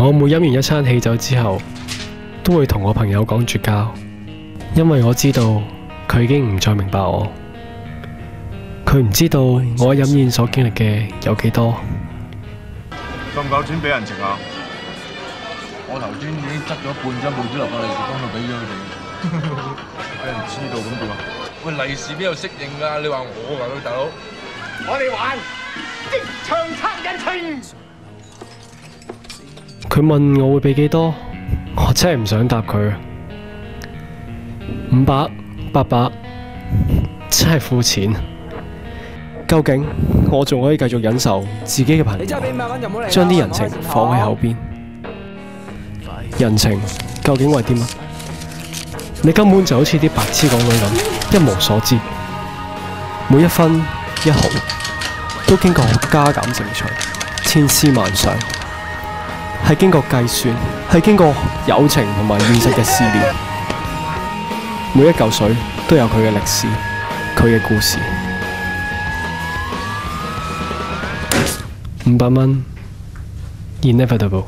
我每飲完一餐喜酒之後，都會同我朋友講絕交，因為我知道佢已經唔再明白我。佢唔知道我喺飲宴所經歷嘅有幾多。夠唔夠錢俾人情啊？我頭先已經執咗半張報紙落個利是封度俾咗佢哋，俾人知道咁點啊？喂，利是邊有適應㗎？你話我㗎，大佬？我哋玩職場測人情。佢問我會俾幾多，我真係唔想答佢。500、800，真係膚淺。究竟我仲可以繼續忍受自己嘅朋友將啲人情放喺口邊？人情究竟為啲乜？你根本就好似啲白痴港女咁，一無所知。每一分一毫都經過加減乘除，千絲萬想，係經過計算，係經過友情同埋現實嘅試煉。每一嚿水都有佢嘅歷史，佢嘅故事。500蚊 ，inevitable。